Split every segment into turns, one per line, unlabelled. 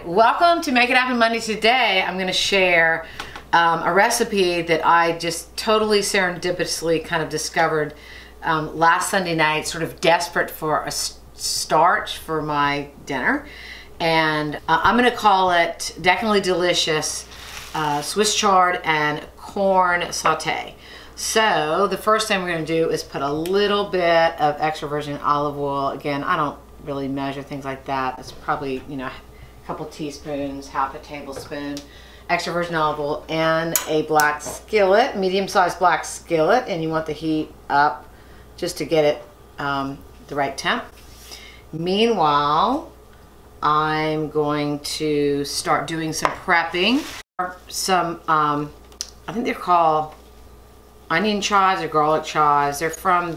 welcome to Make It Happen Monday. Today I'm going to share a recipe that I just totally serendipitously kind of discovered last Sunday night, sort of desperate for a starch for my dinner. And I'm going to call it Decadently Delicious Swiss chard and corn sauté. So the first thing we're going to do is put a little bit of extra virgin olive oil. Again, I don't really measure things like that. It's probably, you know, a couple teaspoons, half a tablespoon extra virgin olive oil, and a black skillet, medium-sized black skillet, and you want the heat up just to get it the right temp. Meanwhile, I'm going to start doing some prepping. Some, I think they're called onion chives or garlic chives. They're from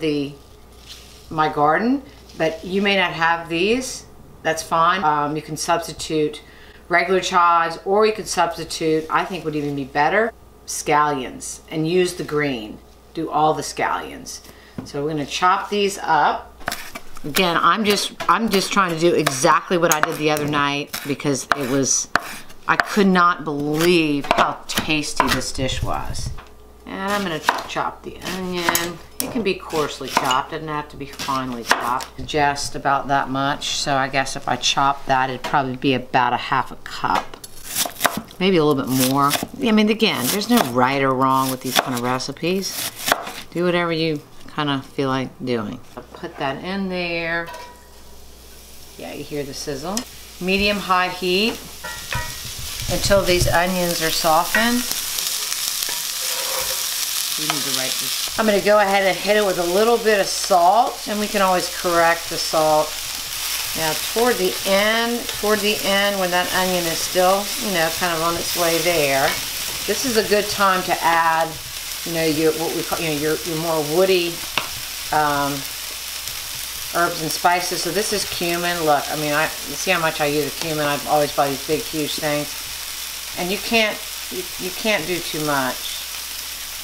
my garden, but you may not have these. That's fine. You can substitute regular chives, or you could substitute, I think would even be better, scallions, and use the green. Do all the scallions. So we're going to chop these up. Again, I'm just trying to do exactly what I did the other night because I could not believe how tasty this dish was. And I'm going to chop the onion. It can be coarsely chopped, doesn't have to be finely chopped. Just about that much. So I guess if I chop that, it'd probably be about a half a cup. Maybe a little bit more. I mean, again, there's no right or wrong with these kind of recipes. Do whatever you kind of feel like doing. I'll put that in there. Yeah, you hear the sizzle. Medium-high heat until these onions are softened. We need to write this. I'm going to go ahead and hit it with a little bit of salt, and we can always correct the salt. Now, toward the end, when that onion is still, you know, kind of on its way there, this is a good time to add, you know, what we call, you know, your more woody herbs and spices. So this is cumin. Look, I mean, you see how much I use of cumin. I always buy these big, huge things, and you can't do too much.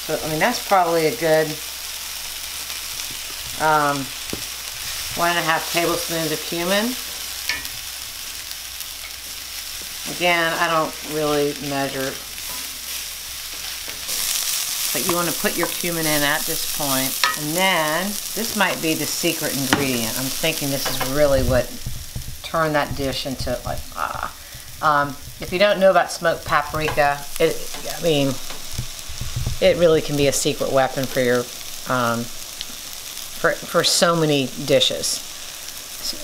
So, I mean, that's probably a good 1.5 tablespoons of cumin. Again, I don't really measure, but you want to put your cumin in at this point. And then, this might be the secret ingredient. I'm thinking this is really what turned that dish into, like, if you don't know about smoked paprika, I mean, it really can be a secret weapon for your for so many dishes,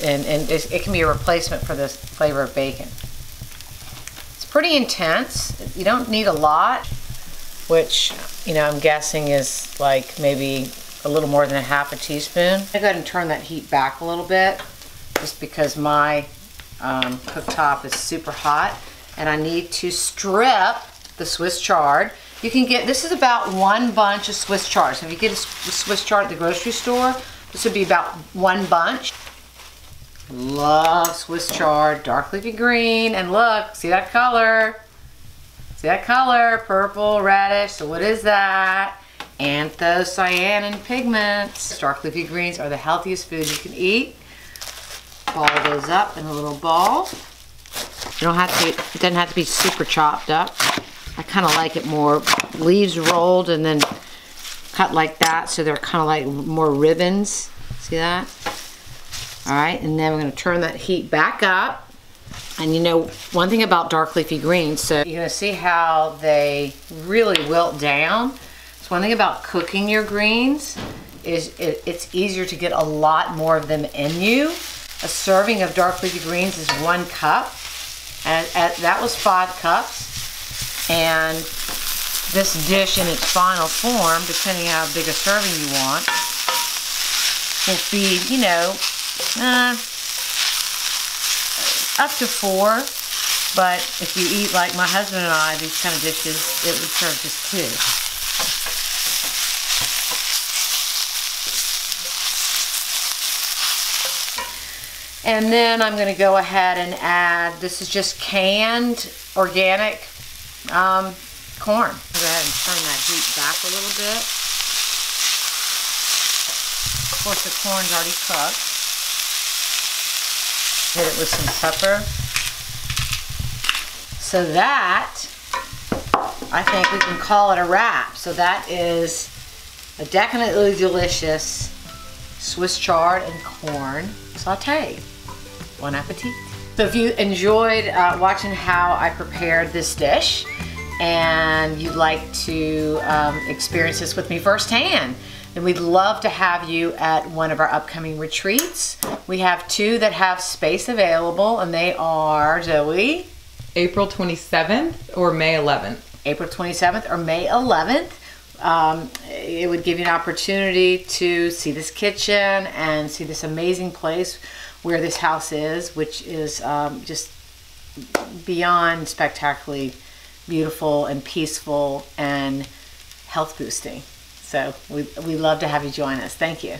and it can be a replacement for the flavor of bacon. It's pretty intense. You don't need a lot, which, you know, I'm guessing is like maybe a little more than a half a teaspoon. I'm gonna go ahead and turn that heat back a little bit, just because my cooktop is super hot, and I need to strip the Swiss chard. You can get, this is about one bunch of Swiss chard. So if you get a Swiss chard at the grocery store, this would be about one bunch. Love Swiss chard, dark leafy green, and look, see that color? See that color? Purple, reddish. So what is that? Anthocyanin pigments. Dark leafy greens are the healthiest food you can eat. Ball those up in a little ball. You don't have to, it doesn't have to be super chopped up. I kind of like it more leaves rolled and then cut like that, so they're kind of like more ribbons. See that? All right, and then we're going to turn that heat back up. And you know, one thing about dark leafy greens, so you're going to see how they really wilt down. So one thing about cooking your greens is it's easier to get a lot more of them in you. A serving of dark leafy greens is 1 cup, and that was 5 cups. And this dish in its final form, depending on how big a serving you want, will feed, you know, up to 4. But if you eat like my husband and I, these kind of dishes, it would serve just 2. And then I'm going to go ahead and add, this is just canned organic corn. Go ahead and turn that heat back a little bit. Of course, the corn's already cooked. Hit it with some pepper. So that, I think we can call it a wrap. So that is a decadently delicious Swiss chard and corn sauté. Bon appetit. So if you enjoyed watching how I prepared this dish and you'd like to experience this with me firsthand, then we'd love to have you at one of our upcoming retreats. We have 2 that have space available, and they are, Zoe?
April 27th or May 11th.
April 27th or May 11th. It would give you an opportunity to see this kitchen and see this amazing place where this house is, which is just beyond spectacularly beautiful and peaceful and health boosting. So we love to have you join us. Thank you.